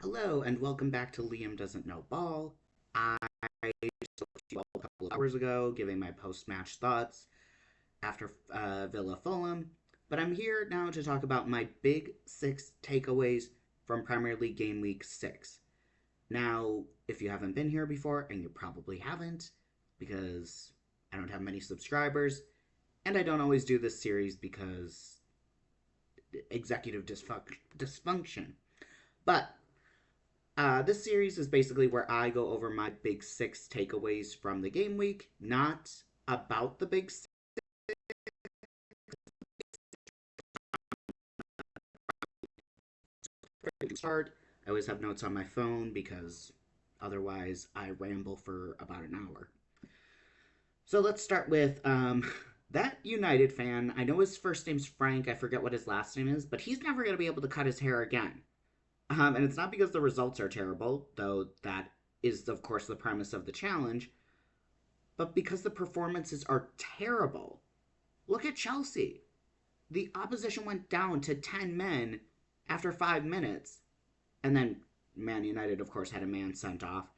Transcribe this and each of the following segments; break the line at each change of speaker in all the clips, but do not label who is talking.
Hello, and welcome back to Liam Doesn't Know Ball. I spoke to you all a couple of hours ago, giving my post match thoughts after Villa Fulham, but I'm here now to talk about my big six takeaways from Premier League Game Week 6. Now, if you haven't been here before, and you probably haven't, because I don't have many subscribers, and I don't always do this series because executive dysfunction. But this series is basically where I go over my big six takeaways from the game week, not about the big start. I always have notes on my phone because otherwise I ramble for about an hour. So let's start with that United fan. I know his first name's Frank. I forget what his last name is, but he's never going to be able to cut his hair again. And it's not because the results are terrible, though that is, of course, the premise of the challenge, but because the performances are terrible. Look at Chelsea. The opposition went down to 10 men after 5 minutes, and then Man United, of course, had a man sent off.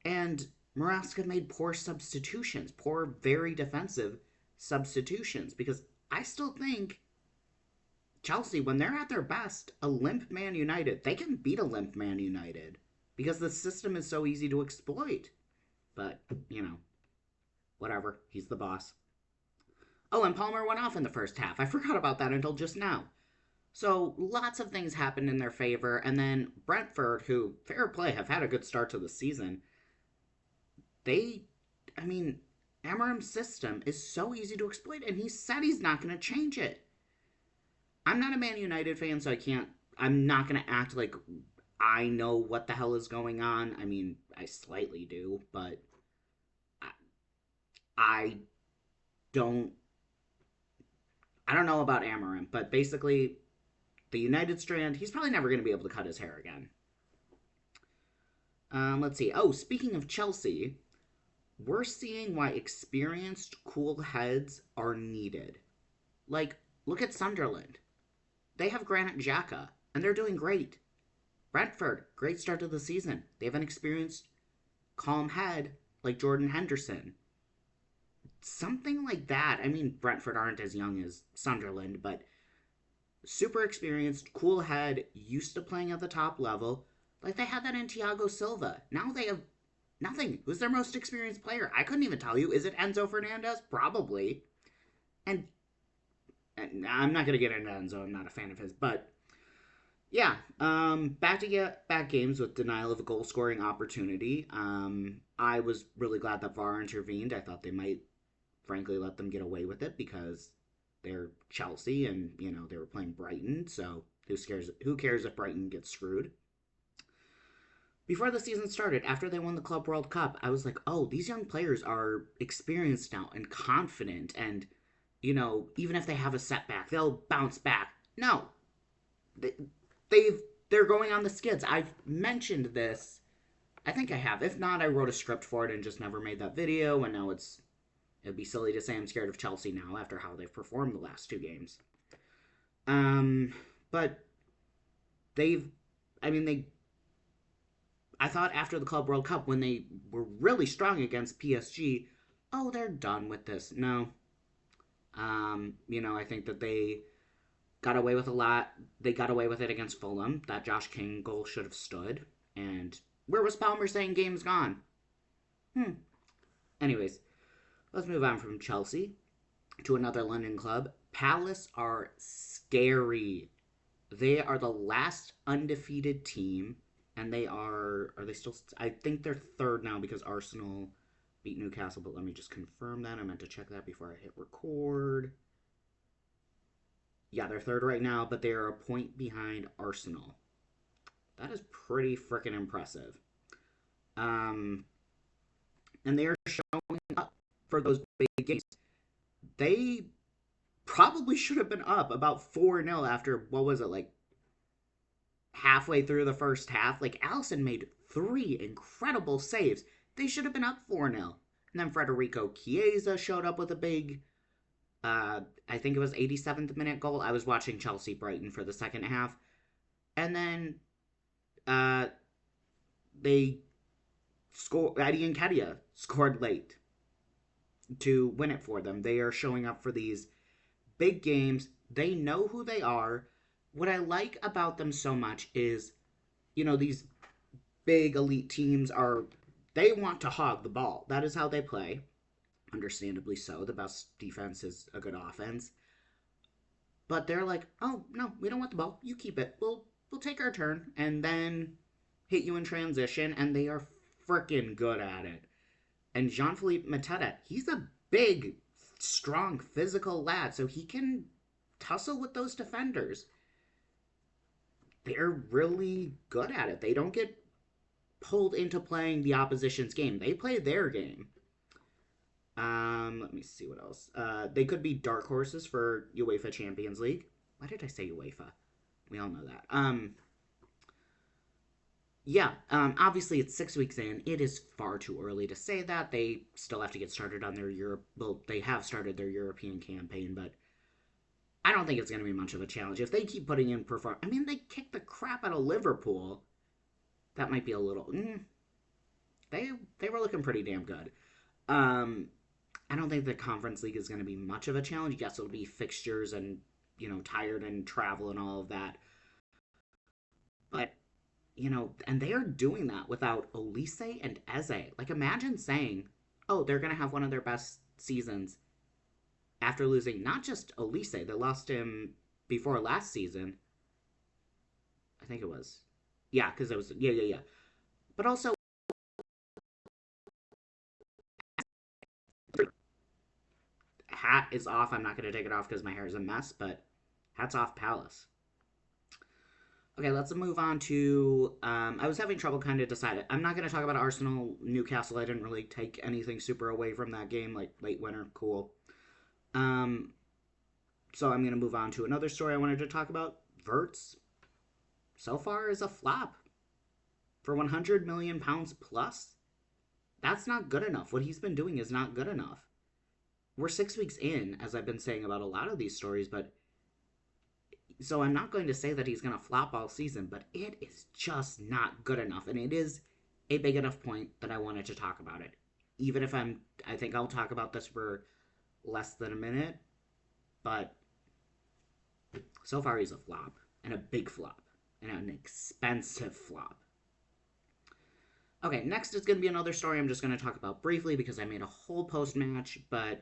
And Maraska made poor substitutions, poor, very defensive substitutions, because I still think Chelsea, when they're at their best, a limp Man United, they can beat a limp Man United because the system is so easy to exploit. But, whatever. He's the boss. Oh, and Palmer went off in the first half. I forgot about that until just now. So lots of things happened in their favor, and then Brentford, who, fair play, have had a good start to the season, they, I mean, Amarim's system is so easy to exploit, and he said he's not going to change it. I'm not a Man United fan, so I'm not going to act like I know what the hell is going on. I mean, I slightly do, but I, I don't, I don't know about Amarim, but basically, the United strand, he's probably never going to be able to cut his hair again. Let's see. Oh, speaking of Chelsea, we're seeing why experienced, cool heads are needed. Like, look at Sunderland. They have Granit Xhaka, and they're doing great. Brentford, great start to the season. They have an experienced, calm head like Jordan Henderson. Something like that. I mean, Brentford aren't as young as Sunderland, but super experienced, cool head, used to playing at the top level. Like they had that in Thiago Silva. Now they have nothing. Who's their most experienced player? I couldn't even tell you. Is it Enzo Fernandez? Probably. And, and I'm not going to get into Enzo. I'm not a fan of his. But yeah, back to get back games with denial of a goal scoring opportunity. I was really glad that VAR intervened. I thought they might, frankly, let them get away with it because they're Chelsea and they were playing Brighton. So who cares if Brighton gets screwed? Before the season started, after they won the Club World Cup, I was like, oh, these young players are experienced now and confident, and even if they have a setback, they'll bounce back. No, they, they're going on the skids. I've mentioned this. I think I have. If not, I wrote a script for it and just never made that video. And now it'd be silly to say I'm scared of Chelsea now after how they've performed the last two games. But they've, I mean, they. I thought after the Club World Cup when they were really strong against PSG, oh, they're done with this. No. I think that they got away with a lot. They got away with it against Fulham. That Josh King goal should have stood. And where was Palmer saying game's gone? Anyways, let's move on from Chelsea to another London club. Palace are scary. They are the last undefeated team, and are they still, I think they're third now because Arsenal beat Newcastle, but let me just confirm that. I meant to check that before I hit record. Yeah, they're third right now, but they are a point behind Arsenal. That is pretty freaking impressive. And they are showing up for those big games. They probably should have been up about 4-0 after, what was it, like halfway through the first half. Like, Allison made 3 incredible saves. They should have been up 4-0. And then Federico Chiesa showed up with a big, I think it was 87th minute goal. I was watching Chelsea Brighton for the second half. And then uh, they score. Eddie Nketiah scored late to win it for them. They are showing up for these big games. They know who they are. What I like about them so much is, these big elite teams are, they want to hog the ball. That is how they play. Understandably so. The best defense is a good offense. But they're like, oh no, we don't want the ball. You keep it. We'll take our turn and then hit you in transition, and they are freaking good at it. And Jean-Philippe Mateta, he's a big, strong, physical lad, so he can tussle with those defenders. They're really good at it. They don't get pulled into playing the opposition's game. They play their game. Let me see what else. They could be dark horses for UEFA Champions League. Why did I say UEFA? We all know that. Obviously it's 6 weeks in. It is far too early to say that. They still have to get started on their they have started their European campaign, but I don't think it's going to be much of a challenge. If they keep putting in they kicked the crap out of Liverpool. That might be a little. They were looking pretty damn good. I don't think the Conference League is going to be much of a challenge. Yes, it'll be fixtures and tired and travel and all of that. But and they are doing that without Olise and Eze. Like, imagine saying, oh, they're going to have one of their best seasons after losing not just Olise, they lost him before last season. I think it was. Yeah, because it was, yeah. But also, hat is off. I'm not going to take it off because my hair is a mess, but hats off Palace. Okay, let's move on to. I was having trouble kind of deciding. I'm not going to talk about Arsenal Newcastle. I didn't really take anything super away from that game, like late winner, cool. So I'm going to move on to another story I wanted to talk about. Wirtz, so far, is a flop for £100 million plus. That's not good enough. What he's been doing is not good enough. We're 6 weeks in, as I've been saying about a lot of these stories, but so I'm not going to say that he's going to flop all season, but it is just not good enough, and it is a big enough point that I wanted to talk about it. Even if I think I'll talk about this for less than a minute, but so far he's a flop, and a big flop, and an expensive flop. Okay, next is going to be another story I'm just going to talk about briefly because I made a whole post-match, but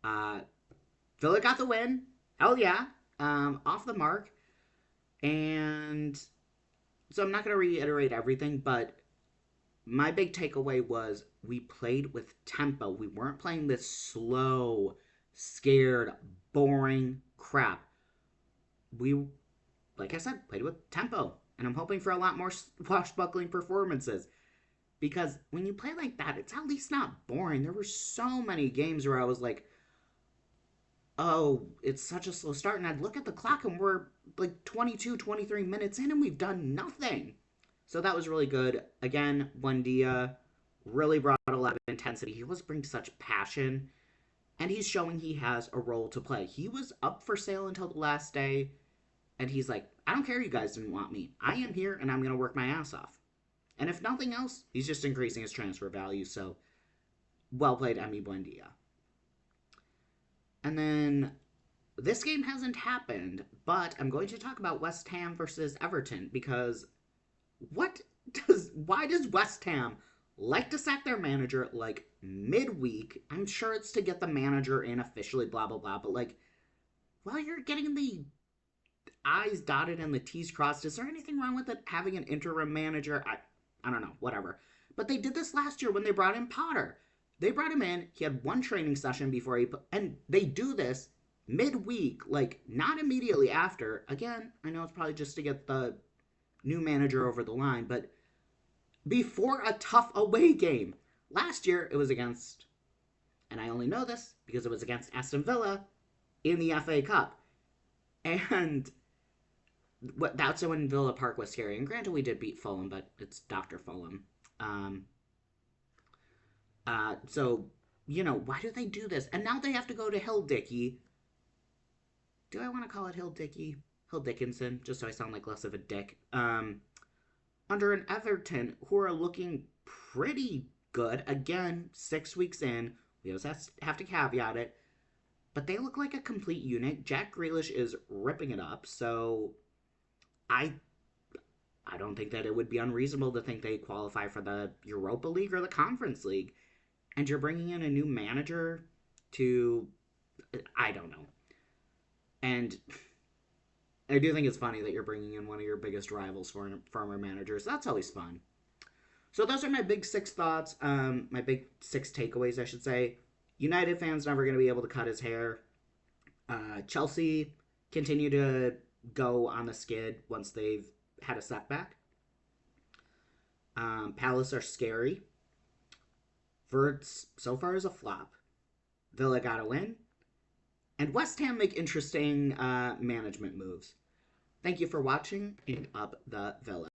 Villa got the win. Hell yeah. Off the mark. And so I'm not going to reiterate everything, but my big takeaway was we played with tempo. We weren't playing this slow, scared, boring crap. We, like I said, played with tempo. And I'm hoping for a lot more swashbuckling performances. Because when you play like that, it's at least not boring. There were so many games where I was like, oh, it's such a slow start. And I'd look at the clock and we're like 22, 23 minutes in and we've done nothing. So that was really good. Again, Buendia really brought a lot of intensity. He was bringing such passion. And he's showing he has a role to play. He was up for sale until the last day. And he's like, I don't care you guys didn't want me. I am here and I'm going to work my ass off. And if nothing else, he's just increasing his transfer value. So, well played, Emi Buendia. And then, this game hasn't happened, but I'm going to talk about West Ham versus Everton because why does West Ham like to sack their manager like midweek? I'm sure it's to get the manager in officially, blah, blah, blah, but like, while you're getting the I's dotted and the T's crossed, is there anything wrong with it having an interim manager? I don't know, whatever. But they did this last year when they brought in Potter. They brought him in, he had one training session before and they do this midweek, like not immediately after. Again, I know it's probably just to get the new manager over the line, but before a tough away game. Last year, it was against, and I only know this because it was against Aston Villa in the FA Cup. And that's when Villa Park was scary. And granted, we did beat Fulham, but it's Dr. Fulham. So, why do they do this? And now they have to go to Hill Dickey. Do I want to call it Hill Dickey? Hill Dickinson, just so I sound like less of a dick. under an Everton who are looking pretty good. Again, 6 weeks in. We always have to caveat it. But they look like a complete unit. Jack Grealish is ripping it up. So I I don't think that it would be unreasonable to think they qualify for the Europa League or the Conference League. And you're bringing in a new manager to, I don't know. And I do think it's funny that you're bringing in one of your biggest rivals for former managers. That's always fun. So those are my big six thoughts. My big six takeaways, I should say. United fans never going to be able to cut his hair. Chelsea continue to go on the skid once they've had a setback. Palace are scary. Verts so far is a flop. Villa got a win. And West Ham make interesting management moves. Thank you for watching and up the Villa.